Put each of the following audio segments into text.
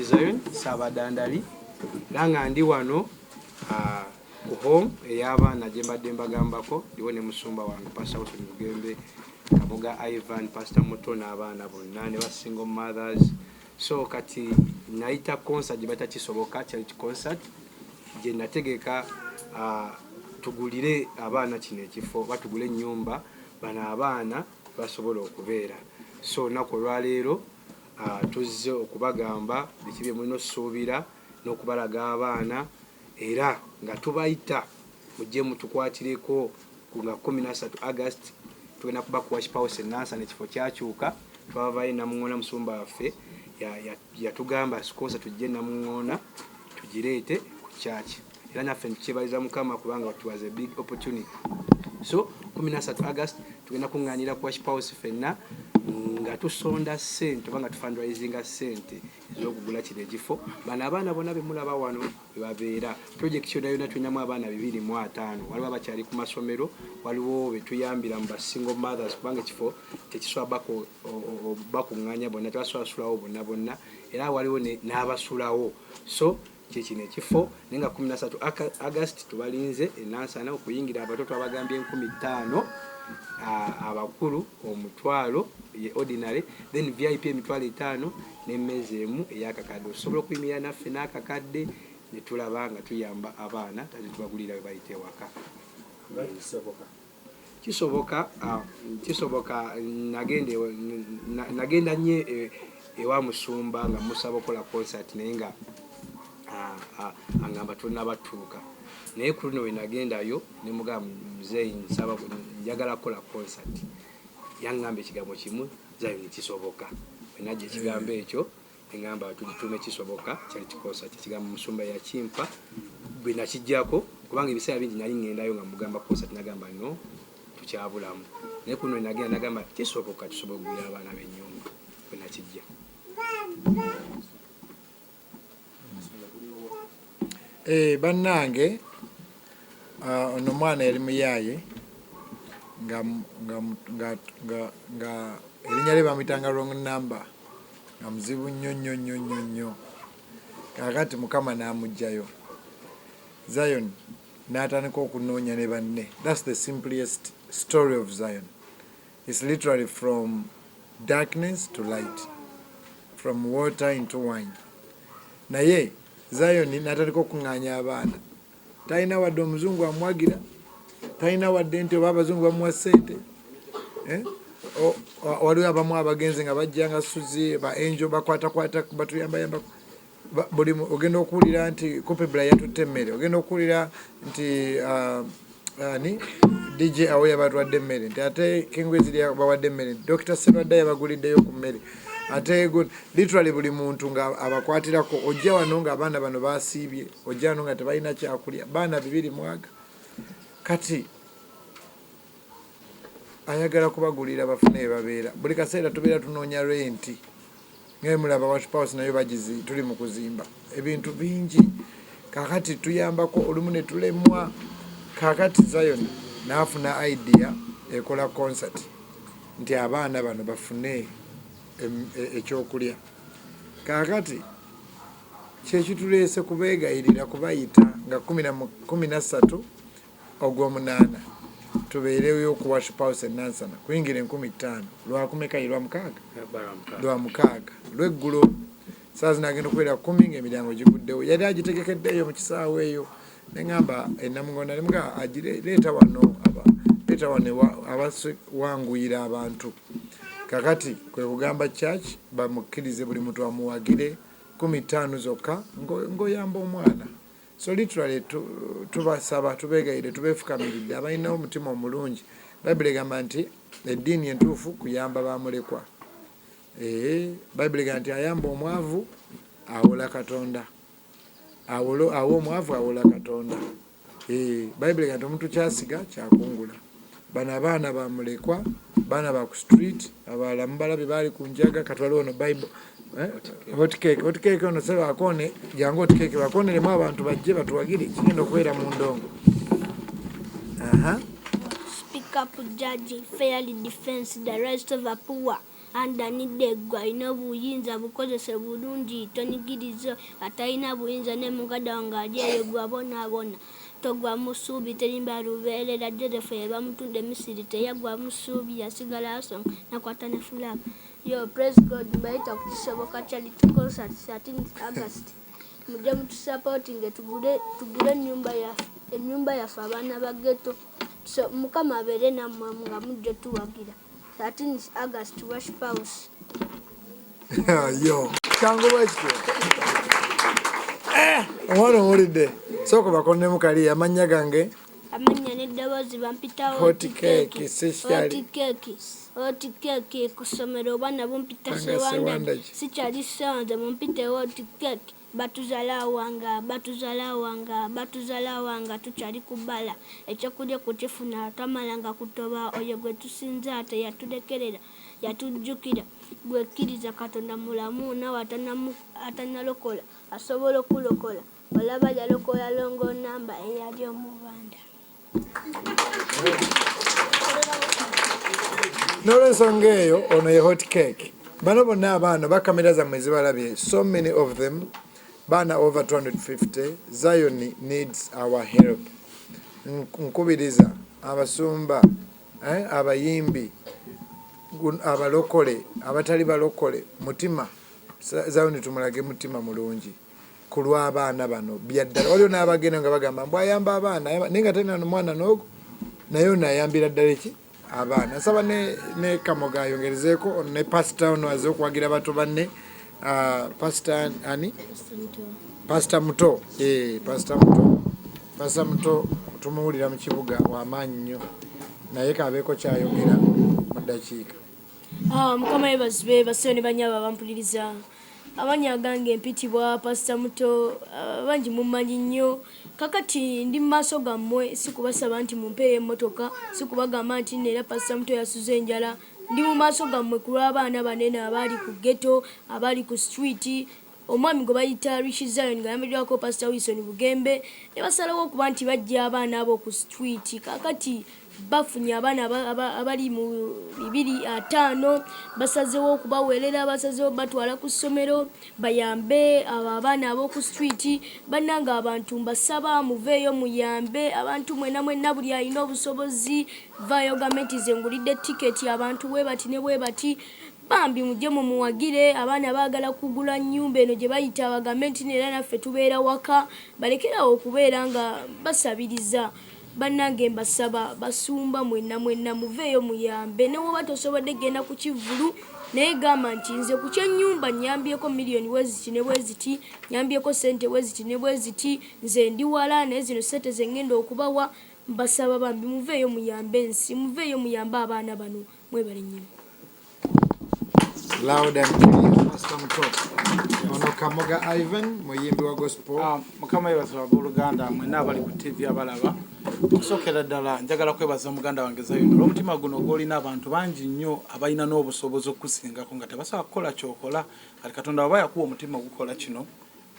Zion Sabadandali langa ndi wano ku home ey'abaana gye mbadde mbagambako ndiwo ne musumba wange Pastor Bugembe Kamuga Ivan Pastor Muto n'abaana bonna ne single mothers. So kati naita concert gye bata Kisooboka charity concert gye nategeka tugulire abaana kino ekifo batugule Nyumba bana abaana basobola okubeera. So nako lwaleero tuzze okubagamba bikibe mulino suubira n'okubalaga abaana era nga tubayita mujje mutukwatireko nga 13 August tugenda kuba ku Worship House Nansa n'ekifo kyakyuka twavayo Namuŋŋoona musumba waffe yatugamba sikosa tujje Namuŋŋoona tugireete ku church era naffe tukibaliza Mukama kubanga it was a big opportunity. So 13 August tugenda kuŋŋaanira ku Worship House ffenna nga tusonda sente banga tufundraisinga sente ez'okugula kino ekifo bana abaana bonna bemulaba wano bebabeera. Project yonna tulinamu abaana 205 waliwo abakyali ku masomero waliwo betuyambira mu single mothers kubanga ekifo tekisobola bakuŋŋaanya bonna tebasulawo bonna era waliwo n'abasulawo. So kino ekifo nenga 13 August tubalinze enansana okuyingira abatoto abagambye 15 abakulu omutwalo ye ordinary then VIP emitwalo 5 n'emmezi emu ey'akakadde osobola okuyimira naffe n'akakadde ne tulaba nga tuyamba abaana tubagulira bayite waka. Kisooboka nagenda nye ewa musumba nga musaba okola concert naye nga angamba tunabatuuka naye ku luno we nagendayo ne mugamba muzeeyi nsaba njagala kola concert yaŋŋamba ekigambo kimu Zion Kisooboka we najja ekigambo ekyo eŋŋamba tugitume Kisooboka charity concert ekigambo musumba yakimpa bwe nakijjako kubanga ebiseera bingi nali ŋŋendayo nga mugamba concert nagamba no tukyabulamu naye ku luno we nagenda nagamba Kisooboka tusobola okugulira abaana b'ennyumba we nakijja. Bannange ono mwana yali muyaaye nga erinnya lye bamuyitanga wrong number nga muzibu nnyo kakati Mukama n'amugjayo Zion n'atandika okunoonya ne banne. That's the simplest story of Zion. It's literally from darkness to light, from water into wine. Naye Zion n'atandika okuŋŋaanya abaana talina wadde omuzungu amwagira talina wadde nti oba abazungu bamuwa ssente waliwo abamu abagenzi nga bajja nga Suzi ba Angel bakwatakwata batuyambayamba buli ogenda okuwulira nti Kopebula yatutte emmere ogenda okuwulira nti DJ awo yabatwadde emmere nti ate Kingwezi bawadde emmere Dr. Serwadda yabaguliddeyo ku mmere ate literally buli muntu nga abakwatirako ojja wano nga abaana bano basiibye ojja wano nga tebalina kyakulya baana 200 kati ayagala kubagulira bafune babeera buli kaseera tubeera tunoonya renti ng'emulaba Worship House nayo bagizi tuli mu kuzimba ebintu bingi kakati tuyambako olumu ne tulemwa kakati Zion n'afuna idea ekola concert nti abaana bano bafune ekyokulya kakati kyekituleese kubeegayirira kubayita nga 13 ogw'omunaana tubeereyo ku Worship House Nansana kuyingira 15 lwakumekayi lwamukaaga lweggulo saa zinagenda okubeera 10 ng'emiryango giguddewo yali agitegekeddeyo mu kisaawe eyo neŋŋamba Namuŋŋoona limuga agireeta wano abawanguyira abantu kakati kwe kugamba church bamukkirize buli muntu amuwagire 15 zokka ngoyamba omwana. So literally tubasaba tubeegayire tubeefukamiridde abalina omutima omulungi. Bayibuli egamba nti eddiini entuufu kuyamba Abamuleekwa. Bayibuli egamba nti ayamba omwavu awola Katonda awo omwavu awola Katonda. Bayibuli egamba nti omuntu kyasiga kyakungula. Bano abaana Bamuleekwa baana ba ku street abalala mbalabye baali ku njaga katwale ono Bible hot cake ono sebe akone jangu hot cake bakoneremu abantu bajje batuwagire kigenda okubeera mu ndongo. Speak up, judge, fairly defense the rest of the poor. andanidde eggwe alina obuyinza bukozese bulungi tonyigiriza atalina buyinza ne mugada wange ali eyo gwe abonaabona togwa mu ssuubi terimba lubeerera josefu yebamutunda emisiri teyagwa mu ssuubi yasigala asonga nakwata ne fulaga yo praise god mbayita ku Kisooboka charity concert 13 August mujje mutusupportinge tugule ennyumba yaffe abaana ba ghetto mukama abeere nammwe nga mujje tuwagira 13 August worship house yo kangu bwekityo omwana omulidde sooka bakonnemu kali amannya gange amanya n'eddoboozi bampita hot cake ku ssomero obwana bumpita sewanda sikyali sewanze mumpite hot cake batuzala wanga tukyali kubala ekyokulya kukifuna tamalanga kutoba oyo gwe tusinza ate yatulekerera yatujjukira gwekkiriza katonda mulamu nawe atanalokola asobola okulokola olaba yalokola longo namba eyali omubanda n'olwensonga eyo ono ye hot cake bano bonna abaana bakamera zammwe zibalabye so many of them baana over 250 Zion needs our help nkubiriza abasumba abayimbi abalokole abatali balokole mutima Zion tumulage mutima mulungi ku lw'abaana bano byaddala waliwo n'abagenda nga bagamba mbu ayamba abaana naye nga tena omwana n'ogo naye ono ayambira ddala eki abaana nsaba ne Kamoga ayongerezeeko ne pasita ono aze okuwagira bato banne pasita ani pasita muto pasita muto tumuwulira mu kibuga w'amaanyi nnyo naye kabeeko kyayogera mu ddakiika mukama yebazibe baseyo ne banyaba bampuliriza amanya gange mpitibwa pasita muto bangi mumanyi nnyo kakati ndi mu maaso gammwe sikubasaba nti mumpeeyo emmotoka sikubagamba nti neera pasita muto yasuza enjala ndi mu maaso gammwe ku lw'abaana banene abaali ku ghetto abaali ku street omwami gwe bayita Rishi Zion nga yambiddwako pasita Wilson Bugembe ne basalawo okuba nti bajja abaana abo ku street kakati bafunye abaana abali mu 250 basazeewo okubaweerera basazeewo batwala ku ssomero bayambe abaana ab'oku street bannanga abantu mbasaba muveeyo muyambe abantu mwena buli alina obusobozi vaayo gavumenti zengulidde tiketi abantu bwe bati ne bwe bati bambi mujje mumuwagire abaana baagala kugula Nyumba eno gye bayita abagavumenti neera naffe tubeera waka balekerawo okubeera nga basabiriza bannange mbasaba basumba mwena muveeyo muyambe newoba tosobodde genda ku kivulu naye gamba nti nze ku kyenyumba nyambyeko miliyoni weziti ne bweziti nyambyeko sente weziti ne bweziti nze ndi wala naye zino sente zengenda okubawa mbasaba bambi muveeyo muyambe ensi muveeyo muyambe abaana bano mwebale nnyo loud and clear pastor muto ono Kamoga Ivan muyimbi wa gospel mukama yebaza abooluganda mwena abali ku TV abalaba okusookera ddala njagala kwebaza muganda wange Zion olw'omutima guno gw'olina abantu bangi nnyo abalina n'obusobozi okusingako nga tebasobola kukola kyokola kati katonda baba yakuwa omutima ogukola kino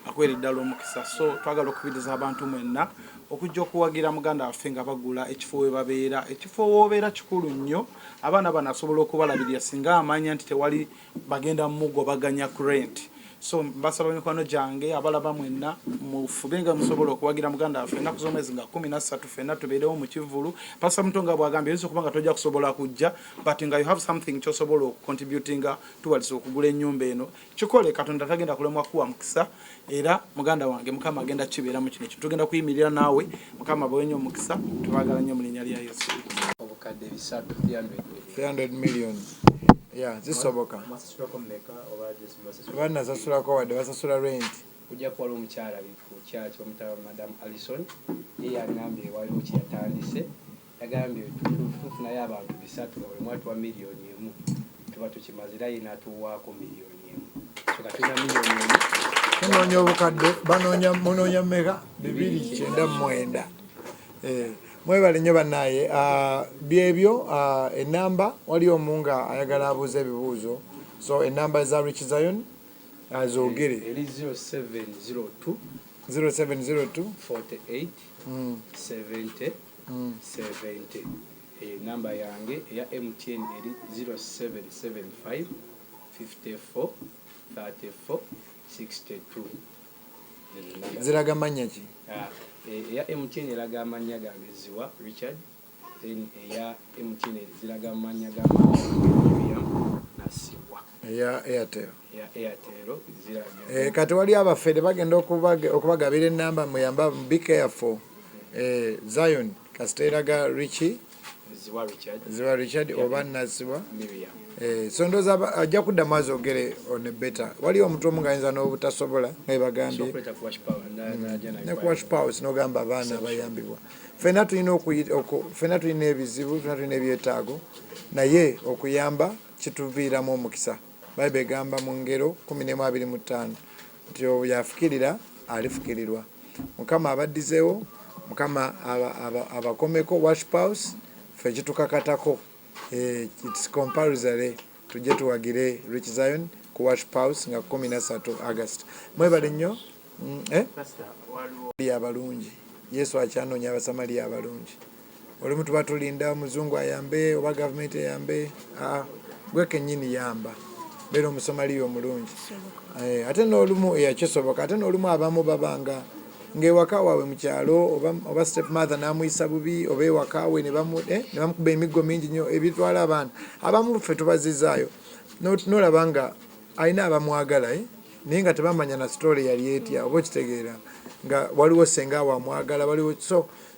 akwera ddala omukisa so twagala okubiriza abantu mwenna okujja okuwagira muganda waffe nga bagula ekifo we babeera ekifo woobeera kikulu nnyo abaana bano asobola okubalabirira singa amanya nti tewali bagenda mu muggo baganya ku rent so mbasaba mikwano gyange abalaba mwenna mufube nga musobola okuwagira muganda waffe ennaku z'omwezi nga 13 ffenna tubeerewo mu kivulu pastor muto nga bwagambye oyinza okuba nga tojja kusobola kujja but nga you have something kyosobola okucontributinga tuwalisa okugula ennyumba eno kikole katonda tagenda kulemwa kuwa mukisa era muganda wange mukama agenda kibeeramu kino ekintu tugenda kuyimirira naawe mukama bawenye omukisa tubagala nnyo mu linnya lya Yesu obukadde 300 million zisoboka banasasulako wadde basasula rent kujja kuwala omukyala ku kyaki omutaba madam Alison ye yagambye waliwo kyeyatandise yagambye tufunayo abantu 300 nga buli mwatuwa miliyoni emu tuba tukimazira ye natuwaako miliyoni emu so katulina miliyoni emu tunoonya obukadde munoonya mmeka 299 mwebale nnyo bannaye byebyo enamba wali omu nga ayagala abuuza ebibuuzo so enamba eza Rich Zion azogere eri 0702 48 70 70 namba yange eya MTN eri 0775 54 34 62. Ziraga mannya ki? Eya MTN eraga amannya gange Ziwa Richard, then eya MTN ziraga amannya Miriam Nasibwa. Eya Airtel. Ya Airtel ziraga. Kati wali abafere bagenda okubagabira ennamba muyamba be careful. Zion kasiteraga Richie Ziwa Richard oba Nasibwa Miriam. So ndoza ajja kuddamu azogere on better. Wali omuntu omu ngayinza n'obutasobola nga bagambye ne kuwash power sinogamba abaana abayambibwa. Ffenna tulina ebizibu, ffenna tulina ebyetaago, naye okuyamba kituviiramu omukisa. Bayibuli egamba mu ngero 14:25 nti oyo yafikirira alifikirirwa. Mukama abaddizeewo, Mukama abakomeko wash pause ffe kitukakatako. It's compulsory tujje tuwagire Rich Zion ku wash pause nga 13 August. Mwebale nnyo. Abalungi Yesu akyanoonya abasamaliya abalungi. Olumu tuba tulinda omuzungu ayambe oba gavumenti eyambe. Gwe kennyini yamba. Beera omusomaliya omulungi. Ate n'olumu Kisooboka, ate n'olumu abamu babanga ng'ewaka waabwe mu kyalo oba step mother n'amuyisa bubi oba ewaka we ne bamukuba emiggo mingi nnyo ebitwala abaana. Abamu ffe tubazizaayo n'olaba nga alina abamwagala naye nga tebamanya na story yali etya oba okitegeera nga waliwo senga awamwagala waliwo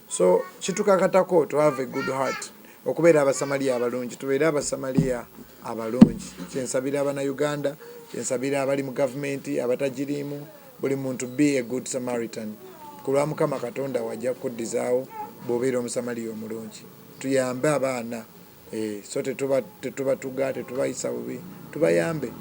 so kitukakatako to have a good heart okubeera abasamaliya abalungi, tubeere abasamaliya abalungi. Kyensabira Abannayuganda, kyensabira abali mu gavumenti abatagirimu, buli muntu be a good Samaritan. Kulwa Mukama Katonda wajja kuddizaawo bw'obeera omusamaliya omulungi. Tuyambe abaana so tetuba tuga tetubayisa bubi, tubayambe.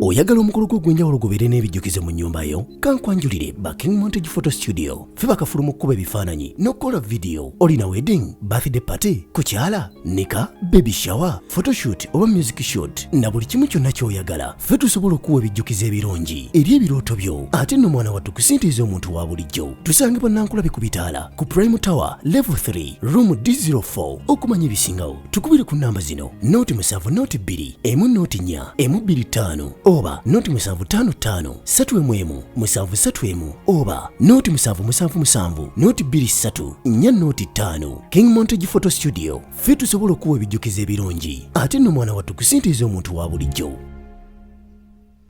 Oyagala omukolo gw'enjawulo gubeere n'ebijjukizo mu nnyumba yo? Kankwanjulire ba King Montage Photo Studio. Ffe bakafulu mu kkuba ebifaananyi n'okukola video. Olina wedding, birthday party, kukyala, nika, baby shower, photoshoot oba music shoot na buli kimu kyonna ky'oyagala. Ffe tusobola okuwa ebijjukizo ebirungi eri ebirooto byo. Ate nno mwana wattu kusintiiza omuntu wa bulijjo. Tusangibwa Nankulabe ku Bitaala ku Prime Tower Level 3 Room D04. Okumanya ebisingawo tukubire ku namba zino: 0702 104 125 oba 0755 311 731 oba 0777 223 405. King Montage Photo Studio. Ffe tusobola okuwa ebijjukizo ebirungi ate nno mwana wattu kusintiiza omuntu wa bulijjo.